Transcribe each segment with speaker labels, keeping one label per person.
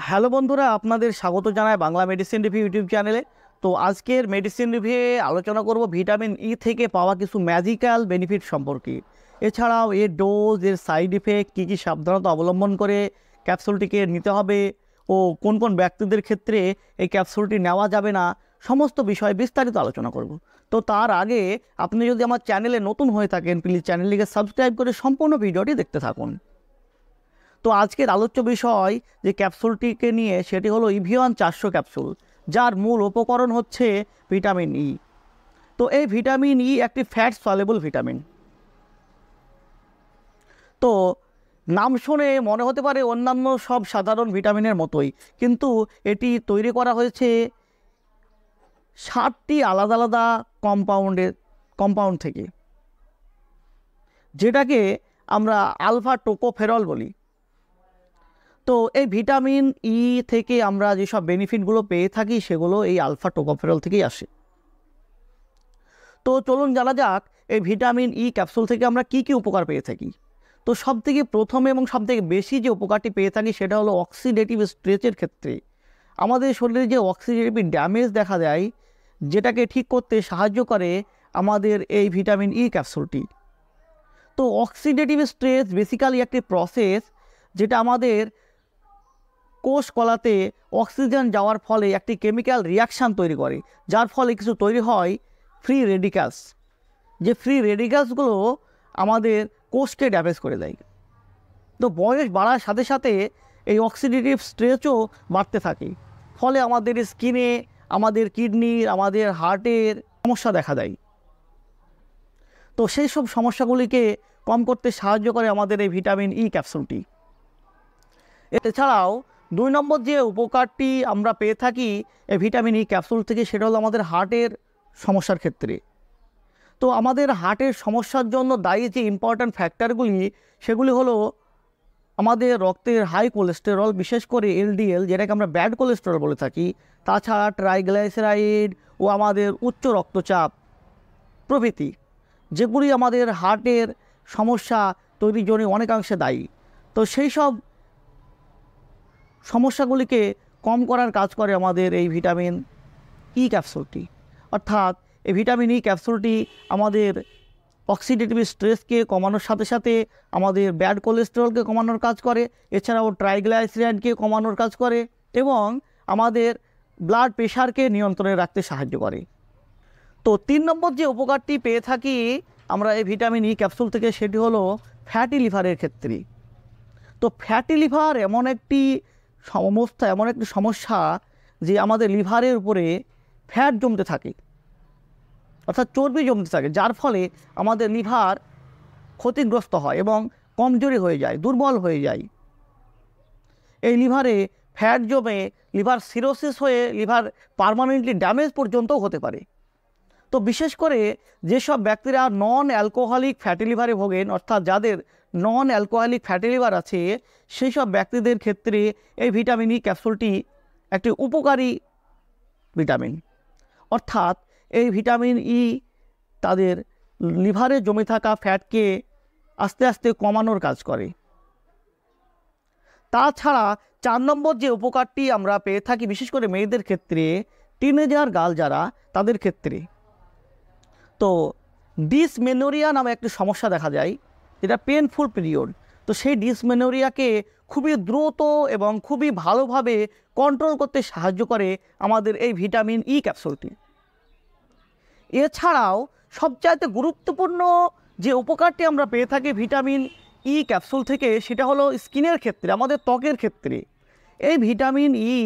Speaker 1: Hello বন্ধুরা, আপনাদের স্বাগত জানাই বাংলা মেডিসিন রিভিউ ইউটিউব চ্যানেলে। তো আজকের মেডিসিন রিভিউ আলোচনা করব ভিটামিন ই থেকে পাওয়া কিছু ম্যাজিক্যাল বেনিফিট সম্পর্কে। এছাড়াও এর ডোজ, এর সাইড ইফেক্ট, কী কী সাবধানতা অবলম্বন করে ক্যাপসুলটিকে নিতে হবে ও কোন কোন ব্যক্তিদের ক্ষেত্রে এই ক্যাপসুলটি নেওয়া যাবে না, সমস্ত বিষয়ে বিস্তারিত আলোচনা করব। তো তার আগে আপনি যদি আমার চ্যানেলে নতুন হয়ে থাকেন, প্লিজ চ্যানেলটিকে সাবস্ক্রাইব করে সম্পূর্ণ ভিডিওটি দেখতে থাকুন। তো আজকের আলোচ্য বিষয় যে ক্যাপসুলটিকে নিয়ে, সেটি হলো ইভিওয়ান 400 ক্যাপসুল, যার মূল উপকরণ হচ্ছে ভিটামিন ই। তো এই ভিটামিন ই একটি ফ্যাট সলেবল ভিটামিন। তো নাম শুনে মনে হতে পারে অন্যান্য সব সাধারণ ভিটামিনের মতোই, কিন্তু এটি তৈরি করা হয়েছে 60টি আলাদা আলাদা কম্পাউন্ড থেকে, যেটাকে আমরা আলফা টোকোফেরল বলি। তো এই ভিটামিন ই থেকে আমরা যেসব বেনিফিটগুলো পেয়ে থাকি, সেগুলো এই আলফা টোকোফেরল থেকেই আসে। তো চলুন জানা যাক এই ভিটামিন ই ক্যাপসুল থেকে আমরা কি কি উপকার পেয়ে থাকি। তো সবথেকে প্রথমে এবং সবথেকে বেশি যে উপকারটি পেয়ে থাকি, সেটা হলো অক্সিডেটিভ স্ট্রেসের ক্ষেত্রে। আমাদের শরীরে যে অক্সিডেটিভ ড্যামেজ দেখা যায়, যেটাকে ঠিক করতে সাহায্য করে আমাদের এই ভিটামিন ই ক্যাপসুলটি। তো অক্সিডেটিভ স্ট্রেস বেসিক্যালি একটি প্রসেস, যেটা আমাদের কোষ কলাতে অক্সিজেন যাওয়ার ফলে একটি কেমিক্যাল রিয়াকশান তৈরি করে, যার ফলে কিছু তৈরি হয় ফ্রি রেডিক্যালস। যে ফ্রি রেডিক্যালসগুলো আমাদের কোষকে ড্যামেজ করে দেয়। তো বয়স বাড়ার সাথে সাথে এই অক্সিডেটিভ স্ট্রেসও বাড়তে থাকে, ফলে আমাদের স্কিনে, আমাদের কিডনির, আমাদের হার্টের সমস্যা দেখা দেয়। তো সেই সব সমস্যাগুলিকে কম করতে সাহায্য করে আমাদের এই ভিটামিন ই ক্যাপসুলটি। এছাড়াও 2 নম্বর যে উপকারটি আমরা পেয়ে থাকি এই ভিটামিন ই ক্যাপসুল থেকে, সেটা হলো আমাদের হার্টের সমস্যার ক্ষেত্রে। তো আমাদের হার্টের সমস্যার জন্য দায়ী যে ইম্পর্ট্যান্ট ফ্যাক্টরগুলি, সেগুলি হলো আমাদের রক্তের হাই কোলেস্টেরল, বিশেষ করে এলডিএল, যেটাকে আমরা ব্যাড কোলেস্টেরল বলে থাকি। তাছাড়া ট্রাইগ্লাইসেরাইড ও আমাদের উচ্চ রক্তচাপ প্রভৃতি, যেগুলি আমাদের হার্টের সমস্যা তৈরির জন্য অনেকাংশে দায়ী। তো সেই সব সমস্যাগুলিকে কম করার কাজ করে আমাদের এই ভিটামিন ই ক্যাপসুলটি। অর্থাৎ এই ভিটামিন ই ক্যাপসুলটি আমাদের অক্সিডেটিভ স্ট্রেসকে কমানোর সাথে সাথে আমাদের ব্যাড কোলেস্টেরলকে কমানোর কাজ করে, এছাড়াও ট্রাইগ্লাইসেরাইডকে কমানোর কাজ করে এবং আমাদের ব্লাড প্রেশারকে নিয়ন্ত্রণে রাখতে সাহায্য করে। তো 3 নম্বর যে উপকারটি পেয়ে থাকি আমরা এই ভিটামিন ই ক্যাপসুল থেকে, সেটি হলো ফ্যাটি লিভারের ক্ষেত্রে। তো ফ্যাটি লিভার এমন একটি সমস্যা যে আমাদের লিভারের উপরে ফ্যাট জমতে থাকে, অর্থাৎ চর্বি জমতে থাকে, যার ফলে আমাদের লিভার ক্ষতিগ্রস্ত হয় এবং কমজোরি হয়ে যায়, দুর্বল হয়ে যায়। এই লিভারে ফ্যাট জমে লিভার সিরোসিস হয়ে লিভার পার্মানেন্টলি ড্যামেজ পর্যন্তও হতে পারে। তো বিশেষ করে যেসব ব্যক্তিরা নন অ্যালকোহলিক ফ্যাটি লিভারে ভোগেন, অর্থাৎ যাদের নন অ্যালকোহলিক ফ্যাটি লিভার আছে, সেই সব ব্যক্তিদের ক্ষেত্রে এই ভিটামিন ই ক্যাপসুলটি একটি উপকারী ভিটামিন। অর্থাৎ এই ভিটামিন ই তাদের লিভারে জমে থাকা ফ্যাটকে আস্তে আস্তে কমানোর কাজ করে। তাছাড়া 4 নম্বর যে উপকারটি আমরা পেয়ে থাকি, বিশেষ করে মেয়েদের ক্ষেত্রে, টিনেজার গার্ল যারা, তাদের ক্ষেত্রে। তো ডিসমেনোরিয়া নামে একটি সমস্যা দেখা যায়, যেটা পেনফুল পিরিয়ড। তো সেই ডিসমেনোরিয়াকে খুবই দ্রুত এবং খুবই ভালোভাবে কন্ট্রোল করতে সাহায্য করে আমাদের এই ভিটামিন ই ক্যাপসুলটি। এছাড়াও সবচাইতে গুরুত্বপূর্ণ যে উপকারটি আমরা পেয়ে থাকি ভিটামিন ই ক্যাপসুল থেকে, সেটা হলো স্কিনের ক্ষেত্রে, আমাদের ত্বকের ক্ষেত্রে। এই ভিটামিন ই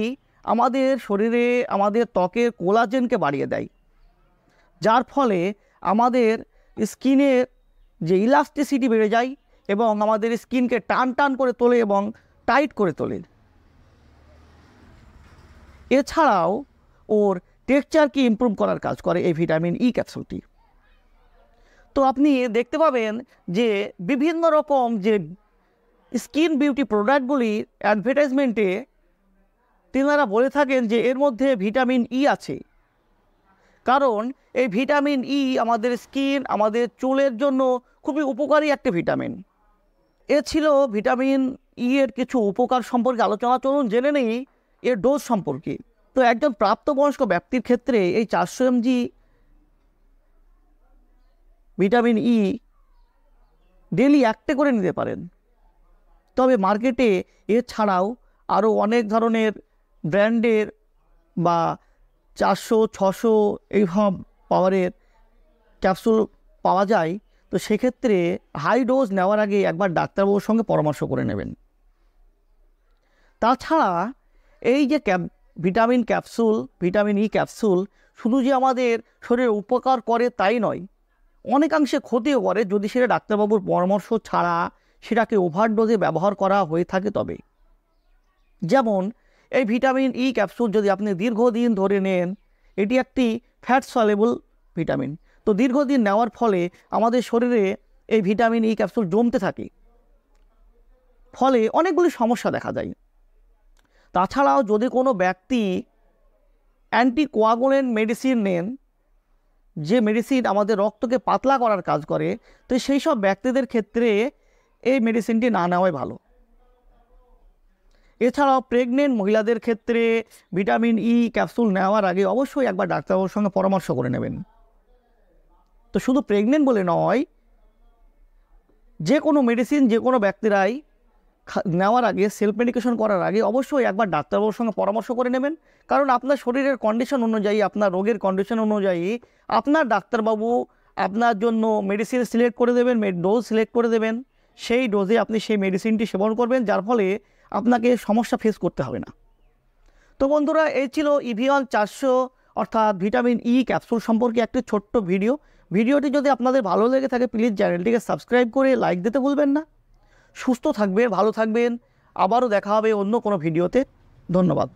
Speaker 1: আমাদের শরীরে আমাদের ত্বকের কোলাজেনকে বাড়িয়ে দেয়, যার ফলে আমাদের স্কিনের যে ইলাস্টিসিটি বেড়ে যায় এবং আমাদের স্কিনকে টান টান করে তোলে এবং টাইট করে তোলে। এছাড়াও ওর টেক্সচারকে ইমপ্রুভ করার কাজ করে এই ভিটামিন ই ক্যাপসুলটি। তো আপনি দেখতে পাবেন যে বিভিন্ন রকম যে স্কিন বিউটি প্রোডাক্টগুলি অ্যাডভার্টাইজমেন্টে তেনারা বলে থাকেন যে এর মধ্যে ভিটামিন ই আছে, কারণ এই ভিটামিন ই আমাদের স্কিন, আমাদের চুলের জন্য খুবই উপকারী একটি ভিটামিন। এ ছিল ভিটামিন ই এর কিছু উপকার সম্পর্কে আলোচনা, চলুন জেনে নেই এর ডোজ সম্পর্কে। তো একজন প্রাপ্তবয়স্ক ব্যক্তির ক্ষেত্রে এই 400 mg ভিটামিন ই ডেলি একটা করে নিতে পারেন। তবে মার্কেটে এছাড়াও আরও অনেক ধরনের ব্র্যান্ডের বা 400, 600 এইসব পাওয়ারের ক্যাপসুল পাওয়া যায়। তো সেক্ষেত্রে হাই ডোজ নেওয়ার আগে একবার ডাক্তারবাবুর সঙ্গে পরামর্শ করে নেবেন। তাছাড়া এই যে vitamin capsule, vitamin E capsule শুধু যে আমাদের শরীরে উপকার করে তাই নয়, অনেকাংশে ক্ষতিও করে যদি সেটা ডাক্তারবাবুর পরামর্শ ছাড়া সেটাকে ওভারডোজে ব্যবহার করা হয়ে থাকে। তবে যেমন এই ভিটামিন ই ক্যাপসুল যদি আপনি দীর্ঘদিন ধরে নেন, এটি একটি ফ্যাট সলেবল ভিটামিন। তো দীর্ঘদিন নেওয়ার ফলে আমাদের শরীরে এই ভিটামিন ই ক্যাপসুল জমতে থাকে, ফলে অনেকগুলি সমস্যা দেখা যায়। তাছাড়াও যদি কোনো ব্যক্তি অ্যান্টিকোয়াগুলেন্ট মেডিসিন নেন, যে মেডিসিন আমাদের রক্তকে পাতলা করার কাজ করে, তো সেই সব ব্যক্তিদের ক্ষেত্রে এই মেডিসিনটি না নেওয়াই ভালো। এছাড়াও প্রেগনেন্ট মহিলাদের ক্ষেত্রে ভিটামিন ই ক্যাপসুল নেওয়ার আগে অবশ্যই একবার ডাক্তারবাবুর সঙ্গে পরামর্শ করে নেবেন। তো শুধু প্রেগনেন্ট বলে নয়, যে কোনো মেডিসিন যে কোনো ব্যক্তিরাই নেওয়ার আগে, সেলফ মেডিকেশন করার আগে অবশ্যই একবার ডাক্তারবাবুর সঙ্গে পরামর্শ করে নেবেন। কারণ আপনার শরীরের কন্ডিশন অনুযায়ী, আপনার রোগের কন্ডিশন অনুযায়ী আপনার ডাক্তারবাবু আপনার জন্য মেডিসিন সিলেক্ট করে দেবেন, ডোজ সিলেক্ট করে দেবেন। সেই ডোজে আপনি সেই মেডিসিনটি সেবন করবেন, যার ফলে আপনাকে সমস্যা ফেস করতে হবে না। তো বন্ধুরা, এই ছিল ইভিয়ন 400 অর্থাৎ ভিটামিন ই ক্যাপসুল সম্পর্কে একটি ছোট্ট ভিডিও। ভিডিওটি যদি আপনাদের ভালো লেগে থাকে প্লিজ চ্যানেলটিকে সাবস্ক্রাইব করে লাইক দিতে ভুলবেন না। সুস্থ থাকবেন, ভালো থাকবেন। আবারও দেখা হবে অন্য কোনো ভিডিওতে। ধন্যবাদ।